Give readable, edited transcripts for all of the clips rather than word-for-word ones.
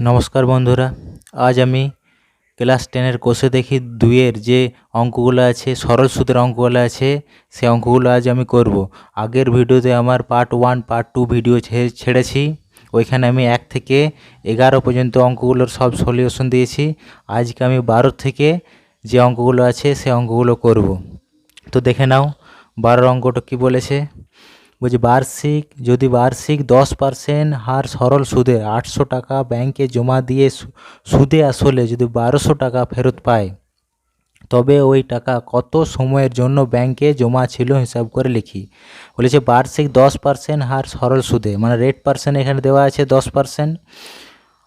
নমস্কার বন্ধুরা, আজ আমি ক্লাস 10-এর কোষে দেখি 2-এর যে অঙ্কগুলো আছে, সরল সুদের অঙ্কগুলো আছে, সেই অঙ্কগুলো আজ আমি করব। আগের ভিডিওতে আমার পার্ট 1 পার্ট 2 ভিডিও ছেড়েছি, ওইখানে আমি 1 থেকে 11 পর্যন্ত অঙ্কগুলোর সব সলিউশন দিয়েছি। আজকে আমি 12 থেকে যে অঙ্কগুলো আছে সেই অঙ্কগুলো করব। তো দেখে নাও 12 অঙ্কটা কী বলেছে। বলছি যদি বার্ষিক 10% হার সরল সুদে 800 টাকা ব্যাংকে জমা দিয়ে সুদে আসলে যদি 1200 টাকা ফেরত পায়, তবে ওই টাকা কত সময়ের জন্য ব্যাংকে জমা ছিল হিসাব করে লিখি। বলেছে বার্ষিক 10% হার সরল সুদে, মানে রেট পার্সেন্ট এখানে দেওয়া আছে 10%,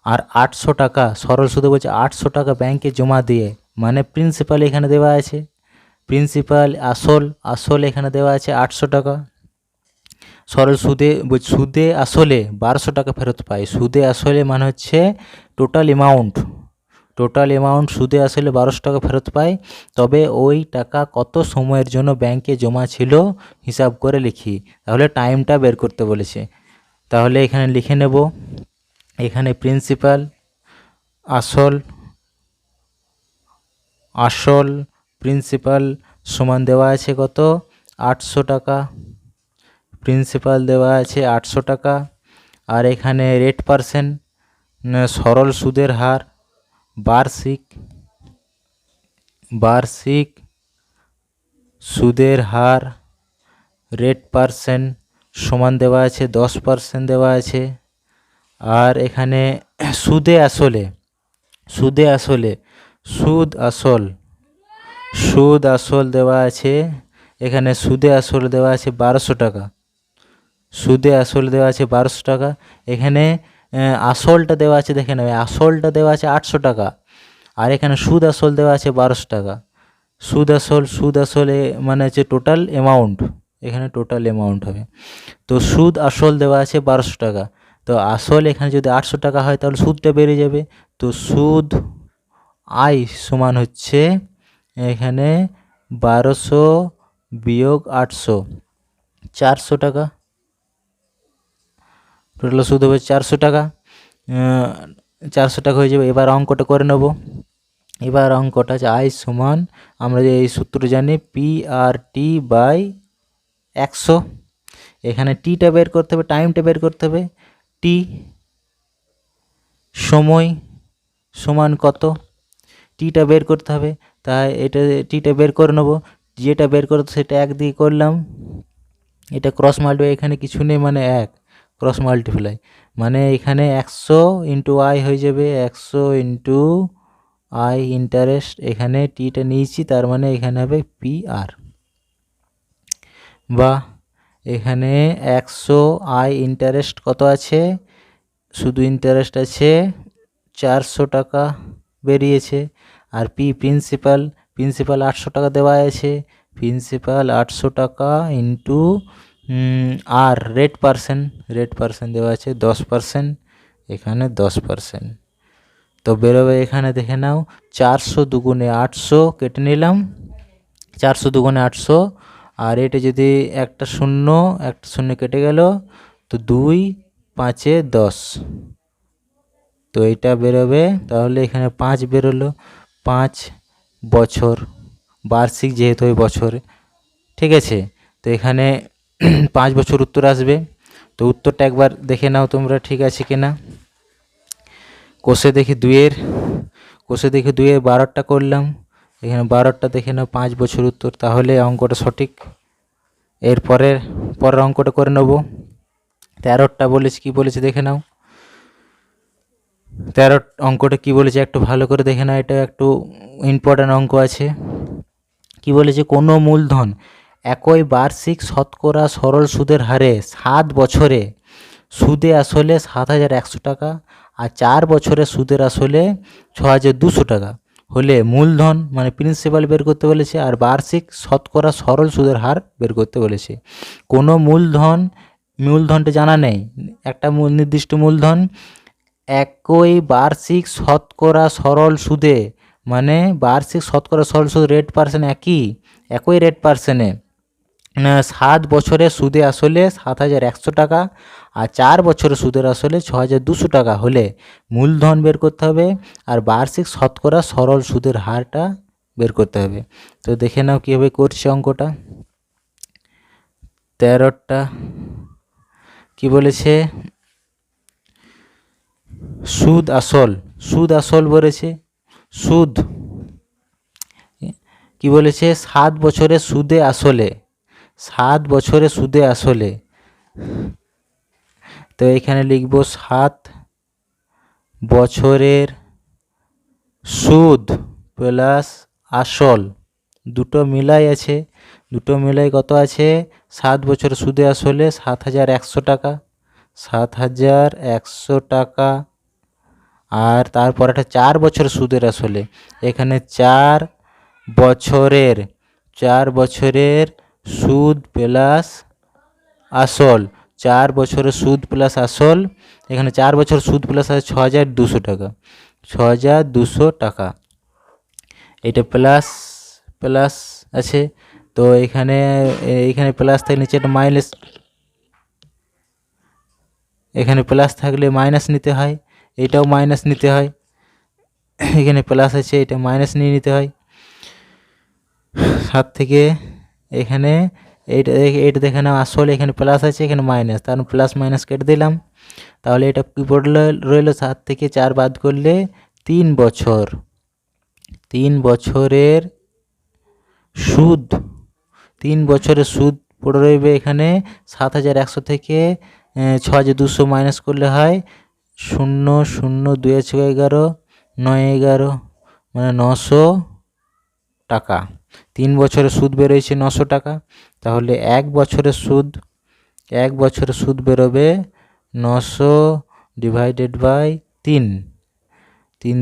আর 800 টাকা সরল সুদে বলছে 800 টাকা ব্যাংকে জমা দিয়ে, মানে প্রিন্সিপাল এখানে দেওয়া আছে, প্রিন্সিপাল আসল এখানে দেওয়া আছে 800 টাকা। সরল সুদে আসলে 1200 টাকা ফেরত পায়। সুদে আসলে মানে হচ্ছে টোটাল অ্যামাউন্ট সুদে আসলে 1200 টাকা ফেরত পায়, তবে ওই টাকা কত সময়ের জন্য ব্যাংকে জমা ছিল হিসাব করে লিখি। তাহলে টাইমটা বের করতে বলেছে। তাহলে এখানে লিখে নেব, এখানে প্রিন্সিপাল আসল প্রিন্সিপাল সমান দেওয়া আছে কত, 800 টাকা। প্রিন্সিপাল দেওয়া আছে 800 টাকা, আর এখানে রেট পার্সেন্ট সরল সুদের হার বার্ষিক সুদের হার রেট পার্সেন্ট সমান দেওয়া আছে 10% দেওয়া আছে। আর এখানে সুদ আসল দেওয়া আছে, এখানে সুদে আসল দেওয়া আছে 1200 টাকা, এখানে আসলটা দেওয়া আছে, দেখে নেবে আসলটা দেওয়া আছে 800 টাকা, আর এখানে সুদ আসল দেওয়া আছে 1200 টাকা। সুদ আসলে মানে হচ্ছে টোটাল অ্যামাউন্ট, এখানে টোটাল অ্যামাউন্ট হবে। তো সুদ আসল দেওয়া আছে 1200 টাকা, তো আসল এখানে যদি 800 টাকা হয় তাহলে সুদটা বেড়ে যাবে। তো সুদ আই সমান হচ্ছে এখানে 1200 বিয়োগ 800, 400 টাকা। টোটাল সুদ হবে 400 টাকা, 400 টাকা হয়ে যাবে। এবার অঙ্কটা করে নেব। এবার অঙ্কটা আছে আই সমান, আমরা যে এই সূত্র জানি PRT/100। এখানে টিটা বের করতে হবে, টাইমটা বের করতে হবে। টি সময় সমান কত, টিটা বের করতে হবে। তাই এটা টিটা বের করে নেব, যেটা বের করতে সেটা 1 দিয়ে করলাম, এটা ক্রস মাল্টিপ্লাই, এখানে কিছু নেই মানে 1 ক্রস মাল্টিপ্লাই, মানে এখানে 100 ইন্টু আই হয়ে যাবে, 100 ইন্টু আই ইন্টারেস্ট, এখানে টিটা নিয়েছি তার মানে এখানে হবে PR, বা এখানে 100 আই ইন্টারেস্ট কত আছে, শুধু ইন্টারেস্ট আছে 400 টাকা বেরিয়েছে। আর প্রিন্সিপাল 800 টাকা দেওয়া আছে, প্রিন্সিপাল 800 টাকা ইন্টু আর রেট পার্সেন্ট দেওয়া আছে 10%, এখানে 10%। তো বেরোবে এখানে দেখে নাও 400 দুগুণে 800 কেটে নিলাম, 400 দুগুণে 800, আর এটা যদি একটা শূন্য কেটে গেল, তো 2 5 10, তো এটা বেরোবে। তাহলে এখানে 5 বেরোলো, 5 বছর, বার্ষিক যেহেতু ওই বছরে, ঠিক আছে। তো এখানে 5 বছর উত্তর আসবে। তো উত্তরটা একবার দেখে নাও তোমরা, ঠিক আছে কিনা। কোষে দেখি 2-এর 12টা করলাম, এখানে 12টা দেখে নাও 5 বছর উত্তর, তাহলে অঙ্কটা সঠিক। পরের অঙ্কটা করে নেব। 13টা বলেছে, কি বলেছে দেখে নাও। 13 অঙ্কটা কি বলেছে একটু ভালো করে দেখে নাও, এটা একটু ইম্পর্ট্যান্ট অঙ্ক আছে। কি বলেছে, কোনো মূলধন একই বার্ষিক শতকরা সরল সুদের হারে 7 বছরে সুদে আসলে 7100 টাকা, আর 4 বছরে সুদের আসলে 6200 টাকা হলে মূলধন মানে প্রিন্সিপাল বের করতে বলেছে, আর বার্ষিক শতকরা সরল সুদের হার বের করতে বলেছে। কোনো মূলধনটা জানা নেই, একটা নির্দিষ্ট মূলধন একই বার্ষিক শতকরা সরল সুদে, মানে বার্ষিক শতকরা সরল সুদ রেট পার্সেন্ট একই রেট পার্সেন্টে 7 বছরের সুদে আসলে 7,100 টাকা আর 4 বছরের সুদের আসলে 6,200 টাকা হলে মূলধন বের করতে হবে আর বার্ষিক শতকরা সরল সুদের হারটা বের করতে হবে। তো দেখে নাও কীভাবে করছে অঙ্কটা। 13টা কি বলেছে, সুদ আসল বলেছে। সুদ কি বলেছে, 7 বছরের সুদে আসলে, 7 বছরের সুদে আসলে। তো এখানে লিখব 7 বছরের সুদ প্লাস আসল, দুটো মিলাই আছে, দুটো মিলাই কত আছে, 7 বছরের সুদে আসলে 7,100 টাকা, 7,100 টাকা। আর তারপর একটা 4 বছর সুদের আসলে, এখানে 4 বছরের সুদ প্লাস আসল, 4 বছরের সুদ প্লাস আসল, এখানে 4 বছর সুদ প্লাস আছে 6,200 টাকা, 6,200 টাকা। এটা প্লাস আছে, তো এখানে প্লাস থাকলে নিচে একটা মাইনাস, এখানে প্লাস থাকলে মাইনাস নিতে হয়, এটাও মাইনাস নিতে হয়, এখানে প্লাস আছে এটা মাইনাস নিয়ে নিতে হয়। 7 থেকে এখানে এইটা দেখে নাও আসলে এখানে প্লাস আছে এখানে মাইনাস, তার প্লাস মাইনাস কেটে দিলাম। তাহলে এটা কী রইল, 7 থেকে 4 বাদ করলে 3 বছর, 3 বছরের সুদ, 3 বছরের সুদ পড়ে রইবে এখানে 7,100 থেকে 6,200 মাইনাস করলে হয় 0 0 2 6 11 9 11 মানে 900 টাকা। 3 বছরের সুদ বেরোয়েছে 900 টাকা। তাহলে 1 বছরের সুদ বেরোবে 900 ডিভাইডেড বাই 3, 3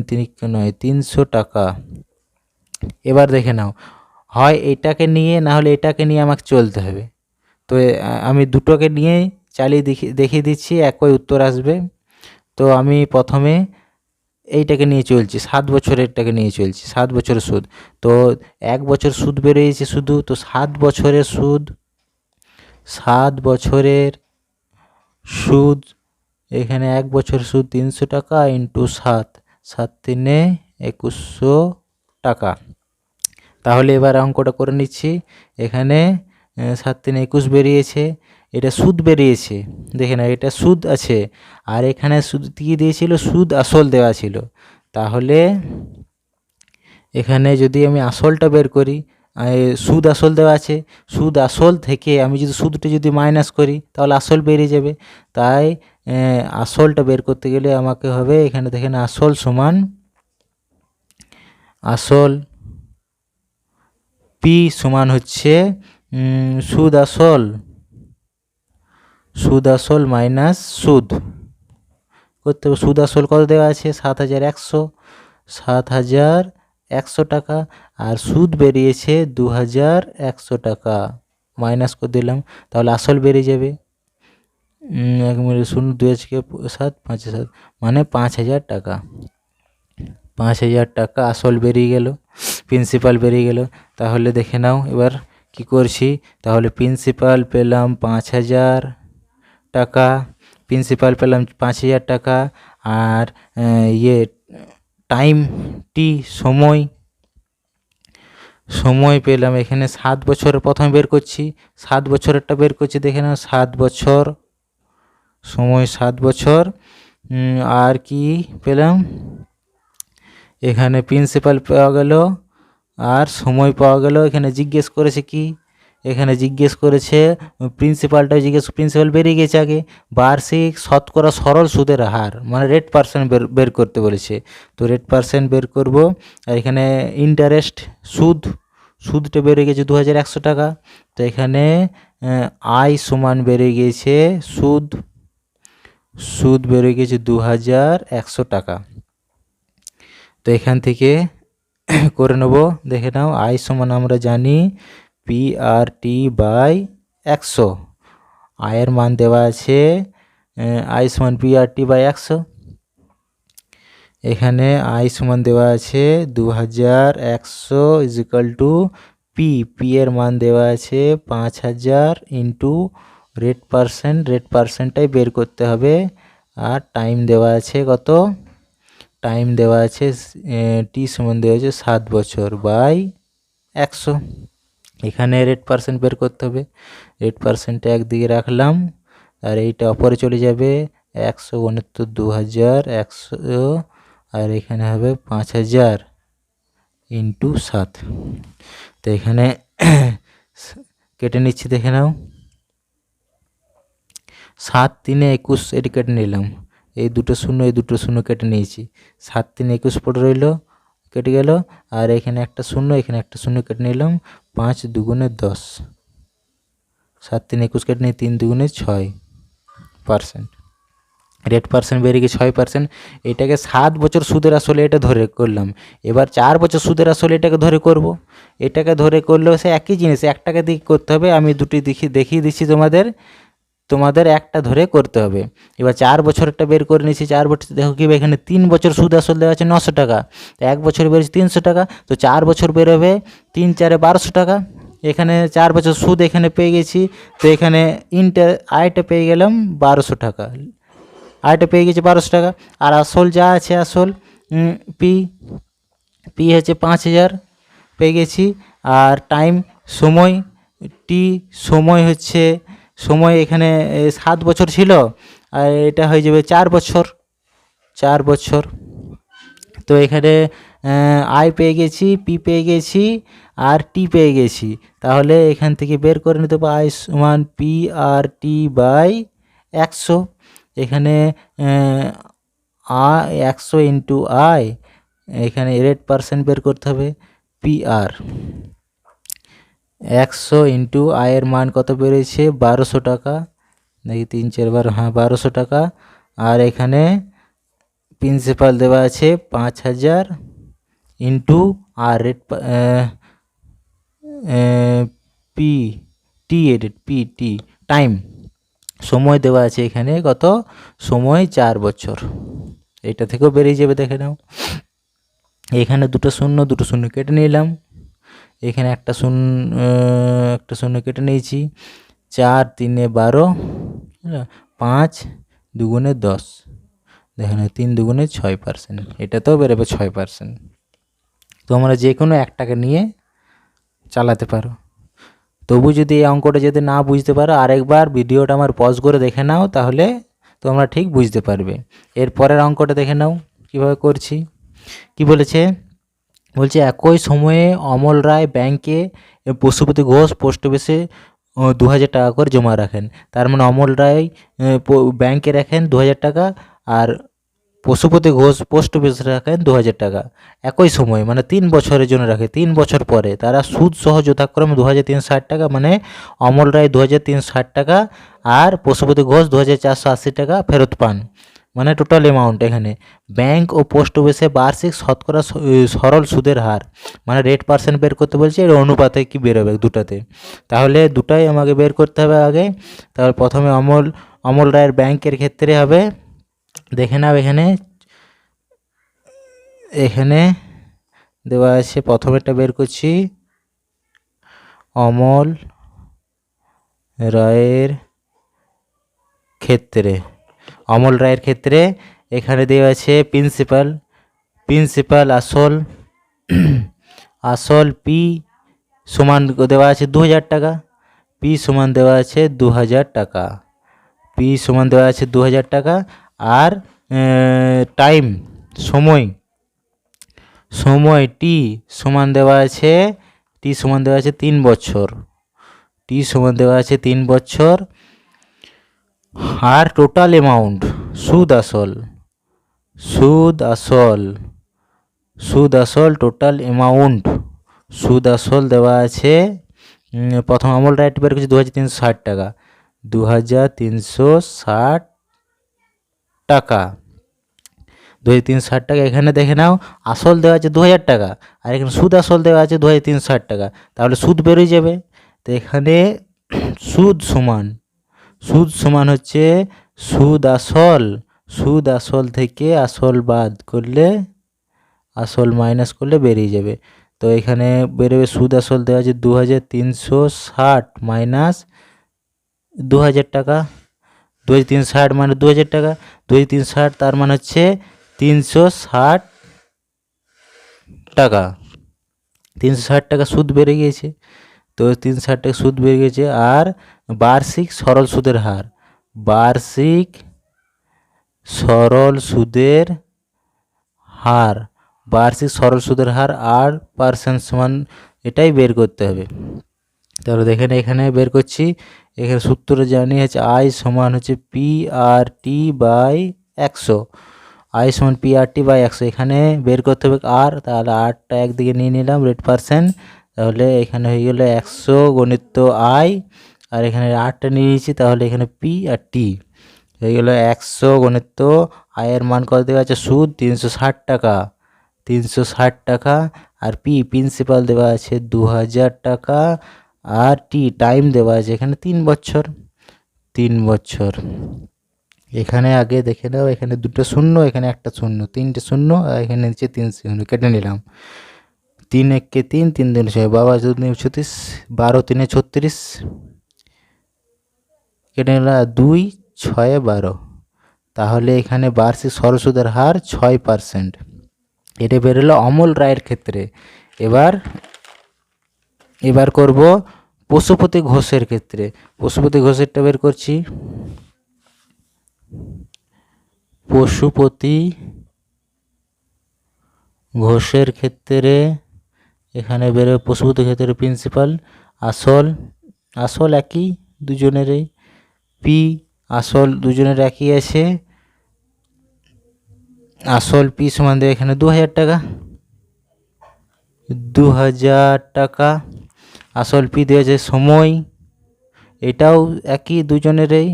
9 300 টাকা। এবার দেখে নাও, হয় এটাকে নিয়ে না হলে এটাকে নিয়ে আমাকে চলতে হবে। তো আমি দুটোকে নিয়ে চালিয়ে দেখিয়ে দিচ্ছি, একই উত্তর আসবে। তো আমি প্রথমে এইটাকে নিয়ে চলছি, 7 বছরেরটাকে নিয়ে চলছি, 7 বছরের সুদ। তো 1 বছর সুদ বেরিয়েছে শুধু, তো 7 বছরের সুদ এখানে 1 বছর সুদ 300 টাকা ইন্টু 7, 7 3 2100 টাকা। তাহলে এবার অঙ্কটা করে নিচ্ছি। এখানে 7 3 21 বেরিয়েছে, এটা সুদ বেরিয়েছে, দেখে না এটা সুদ আছে, আর এখানে সুদ কী দিয়েছিল, সুদ আসল দেওয়া ছিল। তাহলে এখানে যদি আমি আসলটা বের করি, সুদ আসল দেওয়া আছে, সুদ আসল থেকে আমি যদি সুদটা যদি মাইনাস করি তাহলে আসল বেরিয়ে যাবে। তাই আসলটা বের করতে গেলে আমাকে হবে, এখানে দেখেন আসল সমান আসল পি সমান হচ্ছে সুদ আসল মাইনাস সুদ করতে হবে। সুদ আসল কত দেওয়া আছে, 7,100 টাকা, আর সুদ বেরিয়েছে 2,100 টাকা, মাইনাস করে দিলাম, তাহলে আসল বেরিয়ে যাবে 1 মিনিট 0 2 7 5 7 মানে 5,000 টাকা, 5,000 টাকা আসল বেরিয়ে গেল, প্রিন্সিপাল বেরিয়ে গেল। তাহলে দেখে নাও এবার কি করছি, তাহলে প্রিন্সিপাল পেলাম 5,000 টাকা, প্রিন্সিপাল পেলাম 5,000 টাকা, আর টাইম টি সময় পেলাম এখানে 7 বছরের প্রথমে বের করছি, 7 বছরেরটা বের করছি, দেখে নাও 7 বছর সময় 7 বছর, আর কি পেলাম এখানে প্রিন্সিপাল পাওয়া গেল আর সময় পাওয়া গেল। এখানে জিজ্ঞেস করেছে কি, এখানে জিজ্ঞেস করেছে প্রিন্সিপাল বেরিয়ে গেছে আগে, বার্ষিক শতকরা সরল সুদের হার মানে রেট পার্সেন্ট বের করতে বলেছে। তো রেট পার্সেন্ট বের করব, আর এখানে ইন্টারেস্ট সুদটা বেড়ে গেছে 2,100 টাকা। তো এখানে আয় সমান বেড়ে গিয়েছে সুদ বেড়ে গেছে 2,100 টাকা। তো এখান থেকে করে নেব, দেখে নাও আয় সমান আমরা জানি PRT বাই 100, আয়ের মান দেওয়া আছে আয় সমান PRT বাই 100, এখানে আয় সমান দেওয়া আছে 2,100 ইজিক্যাল টু পি এর মান দেওয়া আছে 5000 ইন্টু রেট পার্সেন্টটাই বের করতে হবে। আর টাইম দেওয়া আছে কত, টাইম দেওয়া আছে টি সমান দেওয়া আছে 7 বছর বাই 100। এখানে রেট পার্সেন্ট বের করতে হবে। রেট পার্সেন্টটা একদিকে রাখলাম আর এইটা অপরে চলে যাবে 100 গুণিতক 2000 100, আর এখানে হবে 5000 ইন্টু 7। তো এখানে কেটে নিচ্ছি, দেখে নাও। 7 3 21 এটি কেটে নিলাম, এই দুটো শূন্য কেটে নিয়েছি। 7 3 21 পড়ে রইল, কেটে গেল। আর এখানে একটা শূন্য, এখানে একটা শূন্য কেটে নিলাম। 5 2 10, 7 3 21 কেটে নিয়ে 3 2 6%। রেট পার্সেন্ট বেরিয়ে গিয়ে 6%। এটাকে 7 বছর সুদের আসলে এটা ধরে করলাম। এবার 4 বছর সুদের আসলে এটাকে ধরে করব। এটাকে ধরে করলেও সে একই জিনিস, একটাকে দিক করতে হবে। আমি দুটি দেখিয়ে দিচ্ছি তোমাদের একটা ধরে করতে হবে। এবার 4 বছরটা বের করে নিয়েছি। 4 বছর দেখো কি এখানে 3 বছর সুদ আসল দেওয়া আছে 900 টাকা, তো 1 বছর বেরোচ্ছে 300 টাকা, তো 4 বছর বেরোবে 3 4 1200 টাকা। এখানে 4 বছর সুদ এখানে পেয়ে গেছি, তো এখানে আয়টা পেয়ে গেলাম 1200 টাকা, আয়টা পেয়ে গেছি 1200 টাকা। আর আসল যা আছে, আসল পি হচ্ছে 5000 পেয়ে গেছি। আর টাইম সময় সময় এখানে 7 বছর ছিল, আর এটা হয়ে যাবে 4 বছর। তো এখানে আই পেয়ে গেছি, পি পেয়ে গেছি, আর টি পেয়ে গেছি। তাহলে এখান থেকে বের করে নিতে হবে আই সমান পি আর টি বাই 100। এখানে 100 ইন্টু আই, এখানে রেট পার্সেন্ট বের করতে হবে পি আর। 100 ইন্টু আয়ের মান কত বেরিয়েছে 1200 টাকা, দেখি 3 4 12, হ্যাঁ 1200 টাকা। আর এখানে প্রিন্সিপাল দেওয়া আছে 5000 ইন্টু আর রেট পি টাইম সময় দেওয়া আছে এখানে কত, সময় 4 বছর। এটা থেকেও বেরিয়ে যাবে, দেখে নাও। এখানে দুটো শূন্য কেটে নিলাম, এখানে একটা শূন্য কেটে নিয়েছি। 4 3 12, 5 2 10, দেখেন 3 2 6%। এটাতেও বেরোবে 6%। তোমরা যে কোনো একটাকে নিয়ে চালাতে পারো। তবু যদি এই অঙ্কটা যদি না বুঝতে পারো, আরেকবার ভিডিওটা আমার পজ করে দেখে নাও, তাহলে তোমরা ঠিক বুঝতে পারবে। এরপরের অঙ্কটা দেখে নাও কীভাবে করছি। কি বলেছে, একই সময়ে অমল রায় ব্যাংকে পশুপতি ঘোষ পোস্ট অফিসে 2000 টাকা করে জমা রাখেন। তার মানে অমল রায় ব্যাংকে রাখেন 2000 টাকা, আর পশুপতি ঘোষ পোস্ট অফিসে রাখেন 2000 টাকা। একই সময় মানে 3 বছরের জন্য রাখে। 3 বছর পরে তারা সুদ সহ যথাক্রমে 2360 টাকা, মানে অমল রায় 2360 টাকা আর পশুপতি ঘোষ 2480 টাকা ফেরত পান। মানে টোটাল অ্যামাউন্ট। এখানে ব্যাংক ও পোস্ট অফিসে বার্ষিক শতকরা সরল সুদের হার, মানে রেট পার্সেন্ট বের করতে বলছে। এর অনুপাতে কি বেরোবে দুটাতে, তাহলে দুটাই আমাকে বের করতে হবে আগে। তাহলে প্রথমে অমল রায়ের ব্যাংকের ক্ষেত্রে হবে, দেখে নাও। এখানে দেওয়া আছে, প্রথমেরটা বের করছি। অমল রায়ের ক্ষেত্রে এখানে দেওয়া আছে প্রিন্সিপাল আসল পি সমান দেওয়া আছে 2000 টাকা, পি সমান দেওয়া আছে 2000 টাকা। আর টাইম সময় টি সমান দেওয়া আছে 3 বছর। আর টোটাল অ্যামাউন্ট সুদ আসল টোটাল অ্যামাউন্ট সুদ আসল দেওয়া আছে। প্রথম অমল রাইট বের করছি 2360 টাকা, 2360 টাকা, 2360 টাকা। এখানে দেখে নাও আসল দেওয়া আছে 2000 টাকা, আর এখানে সুদ আসল দেওয়া আছে 2360 টাকা, তাহলে সুদ বেরোয় যাবে। তো এখানে সুদ সমান হচ্ছে সুদ আসল থেকে আসল বাদ করলে, আসল মাইনাস করলে বেরিয়ে যাবে। তো তো এখানে বেরোবে সুদ আসল দেওয়া আছে 2360 মাইনাস 2000 টাকা। 2360 মানে 2000 টাকা, 2360 তার মানে হচ্ছে 360 টাকা। 360 টাকা সুদ বেড়ে গিয়েছে। তো 360 টাকা সুদ বেড়ে গেছে। আর বার্ষিক সরল সুদের হার, বার্ষিক সরল সুদের হার, বার্ষিক সরল সুদের হার 8% সমান, এটাই বের করতে হবে। তাহলে দেখেন এখানে বের করছি। এখানে সূত্র জানি হচ্ছে আই সমান হচ্ছে PRT বাই 100, আই সমান PRT বাই 100। এখানে বের করতে হবে আর, তাহলে আরটা একদিকে নিয়ে নিলাম রেট পার্সেন্ট, তাহলে এখানে হয়ে গেলো 100 গণিত আই, আর এখানে আরটা নিয়ে নিয়েছি, তাহলে এখানে P আর T হয়ে গেলো 100 গণিত আয়ের মান কত দেওয়া আছে, সুদ 360 টাকা, 360 টাকা। আর প্রিন্সিপাল দেওয়া আছে 2000 টাকা, আর টাইম দেওয়া আছে এখানে 3 বছর, 3 বছর। এখানে আগে দেখে নাও, এখানে দুটো শূন্য, এখানে একটা শূন্য, 3টে শূন্য, আর এখানে নিচে 3 শূন্য কেটে নিলাম। 3 1 3, 3 2 6, বাবা 36, 12 3 36 কেটে নিলাম, 2 6 12। তাহলে এখানে বার্ষিক সরল সুদের হার 6%। এটা বেরোলো অমল রায়ের ক্ষেত্রে। এবার করব পশুপতি ঘোষের ক্ষেত্রে। পশুপতি ঘোষেরটা বের করছি। পশুপতি ঘোষের ক্ষেত্রে এখানে বেরোবে পশুপতি ক্ষেত্রে প্রিন্সিপাল আসল একই দুজনেরই, পি আসল দুজনের একই আছে। আসল পি সমান দেবে এখানে 2000 টাকা, 2000 টাকা। আসল পি দেওয়া আছে সময়, এটাও একই দুজনেরই,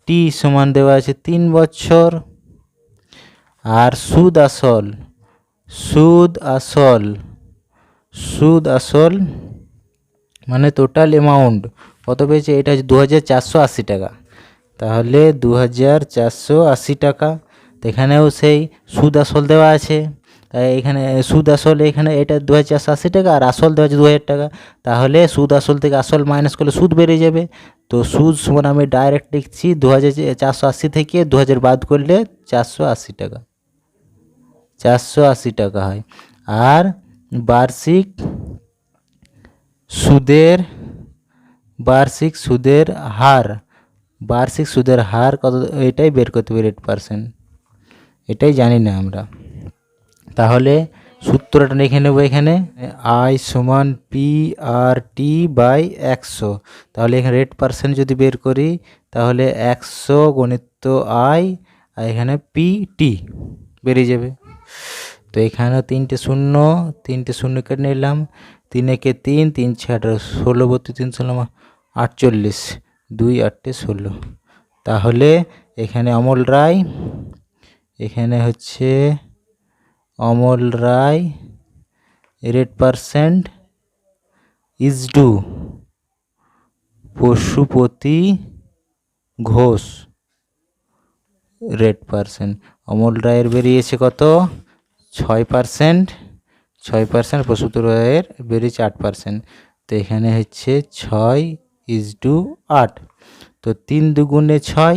টি সমান দেওয়া আছে 3 বছর। আর সুদ আসল মানে টোটাল অ্যামাউন্ট কত পেয়েছে, এটা হচ্ছে 2480 টাকা। তাহলে 2480 টাকা। তো এখানেও সেই সুদ আসল দেওয়া আছে, তাই এখানে সুদ আসল, এখানে এটা 2480 টাকা, আর আসল দেওয়া আছে 2000 টাকা। তাহলে সুদ আসল থেকে আসল মাইনাস করলে সুদ বেড়ে যাবে। তো সুদ সমান আমি ডাইরেক্ট লিখছি 2480 থেকে 2000 বাদ করলে 480 টাকা, 480 টাকা হয়। আর বার্ষিক সুদের হার কত, এটাই বের করতে হবে রেট পার্সেন্ট, এটাই জানি না আমরা। তাহলে সূত্রটা লিখে নেব এখানে, আই সমান PRT বাই 100। তাহলে এখানে রেট পার্সেন্ট যদি বের করি, তাহলে 100 গণিত আই, আর এখানে PT বেরিয়ে যাবে। তো এখানে 3টে শূন্য কেটে নিলাম, 3 1 3, 3 6 18, 16 32 3 16 48, 2 8 16। তাহলে এখানে অমল রায়, এখানে হচ্ছে Amal Roy rate percent is to Pashupati Ghosh rate percent. অমল রায়ের বেরিয়েছে কত, 6%, পশুপতি রায়ের বেরিয়েছে 8%। তো এখানে হচ্ছে 6:8। তো 3 দুগুণে 6,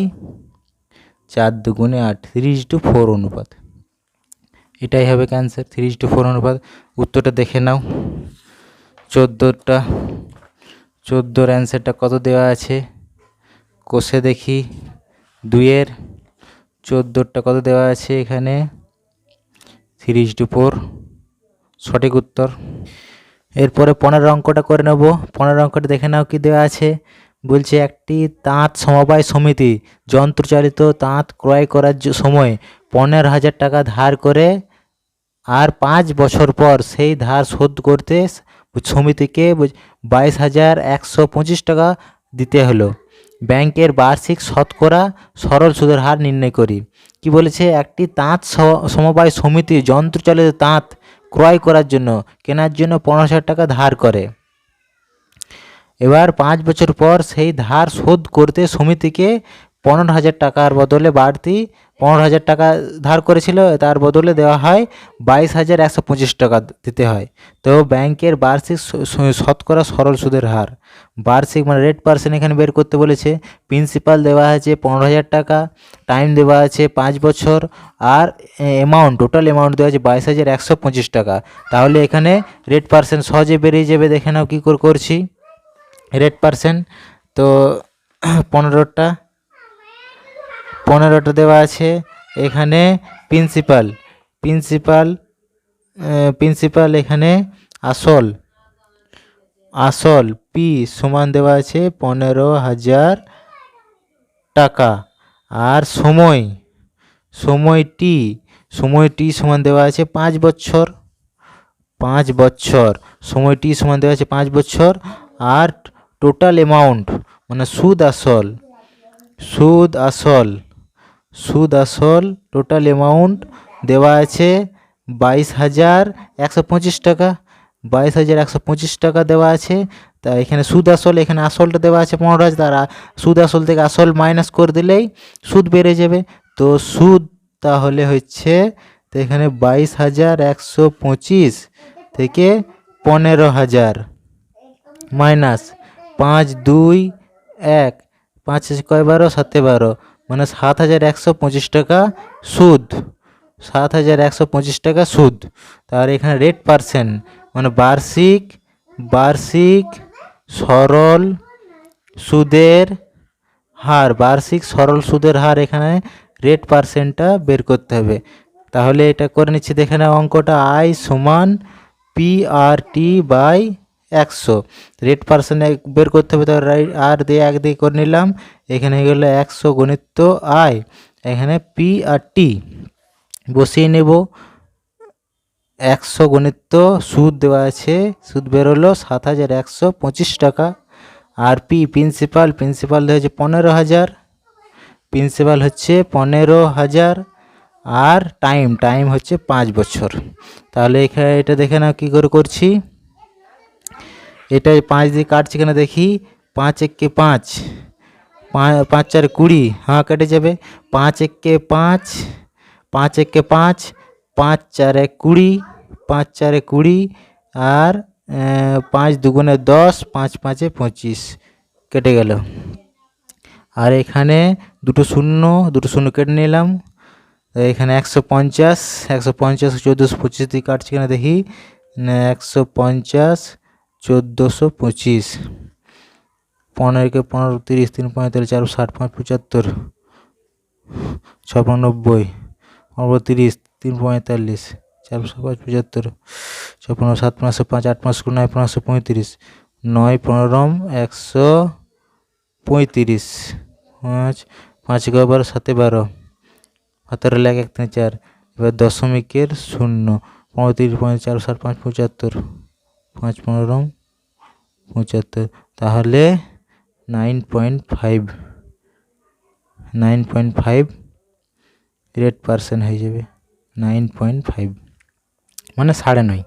4 দুগুণে 8, 3:4 অনুপাত, এটাই হবে ক্যান্সার, 3:4 অনুপাত। উত্তরটা দেখে নাও, 14 অ্যান্সারটা কত দেওয়া আছে কোষে দেখি, 2-এর 14টা কত দেওয়া আছে এখানে, 3:4 সঠিক উত্তর। এরপরে 15 অঙ্কটা করে নেব। 15 অঙ্কটা দেখে নাও কি দেওয়া আছে। বলছে একটি তাঁত সমবায় সমিতি যন্ত্রচালিত তাঁত ক্রয় করার সময় 15,000 টাকা ধার করে, আর 5 বছর পর সেই ধার শোধ করতে সমিতিকে 22,125 টাকা দিতে হলো। ব্যাংকের বার্ষিক শতকরা সরল সুদের হার নির্ণয় করি। কি বলেছে, একটি তাঁত সমবায় সমিতি যন্ত্রচালিত তাঁত ক্রয় করার জন্য, কেনার জন্য 15,000 টাকা ধার করে। এবার 5 বছর পর সেই ধার শোধ করতে সমিতিকে 15,000 টাকার বদলে বাড়তি 15,000 টাকা ধার করেছিল, তার বদলে দেওয়া হয় 22,125 টাকা দিতে হয়। তো ব্যাংকের বার্ষিক শতকরা সরল সুদের হার, বার্ষিক মানে রেট পার্সেন্ট এখানে বের করতে বলেছে। প্রিন্সিপাল দেওয়া আছে 15,000 টাকা, টাইম দেওয়া আছে 5 বছর, আর অ্যামাউন্ট টোটাল অ্যামাউন্ট দেওয়া আছে 22,125 টাকা। তাহলে এখানে রেট পার্সেন্ট সহজে বেরিয়ে যাবে। দেখে নাও কী করে করছি রেট পার্সেন্ট। তো 15টা দেওয়া আছে। এখানে প্রিন্সিপাল এখানে আসল পি সমান দেওয়া আছে 15,000 টাকা। আর সময়টি সমান দেওয়া আছে 5 বছর। সময়টি সমান দেওয়া আছে 5 বছর। আর টোটাল অ্যামাউন্ট মানে সুদ আসল টোটাল অ্যামাউন্ট দেওয়া আছে 22,125 টাকা। 22,125 টাকা দেওয়া আছে। তা এখানে সুদ আসল, এখানে আসলটা দেওয়া আছে 15,000, তারা সুদ আসল থেকে আসল মাইনাস করে দিলেই সুদ বেড়ে যাবে। তো সুদ তাহলে হচ্ছে, তো এখানে 22,125 থেকে 15,000 মাইনাস 5, 2, 1, 5 কয় 12, 7 12, মানে 7,125 টাকা সুদ। 7,125 টাকা সুদ। তার এখানে রেট পার্সেন্ট মানে বার্ষিক সরল সুদের হার, এখানে রেট পার্সেন্টটা বের করতে হবে। তাহলে এটা করে নিচ্ছি, দেখে নাও অঙ্কটা। আই সমান PRT/100, রেট পার্সেন্ট বের করতে হবে। তাহলে আর দিয়ে 1 দিয়ে করে নিলাম। এখানে হয়ে গেল 100 গুণিত আয়, এখানে PRT বসিয়ে নেব। 100 গুণিত সুদ দেওয়া আছে, সুদ বেরোলো 7,125 টাকা। আর প্রিন্সিপাল দেওয়া হচ্ছে 15,000, হচ্ছে 15,000। আর টাইম হচ্ছে 5 বছর। তাহলে এখানে এটা দেখে নাও কী করে করছি। এটা 5 দিয়ে কাটছি কেন দেখি। 5 একে 5, 5 4 20, হ্যাঁ কেটে যাবে। 5 একে 5, 5 একে 5, 5 4 20, 5 4 20, আর 5 দুগুণে 10, 5 5 25, কেটে গেল। আর এখানে দুটো শূন্য কেটে নিলাম। এখানে 150, 1425 দিয়ে কাটছি কেন দেখি। 150, 1425, 15 কে 15, 30, 3 45, 4 60, 5 75, 6 90, 30, 3 45, 4 5 75, 6 15, 7 15, 5, 8 5, 9 15, 35, 9 15, 135, 5 12, 7 12, 17 লাখ 1 3 4। এবার দশমিকের 0, 35 4 7 5 75, 5 15, 75। তাহলে 9.5 রেট পার্সেন্ট হয়ে যাবে। 9.5 মানে 9.5।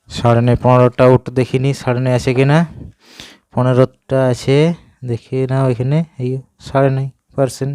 9.5 15টা ওটা দেখিনি 9.5 আছে কিনা। 15টা আছে, দেখে নাও এখানে এই 9.5%।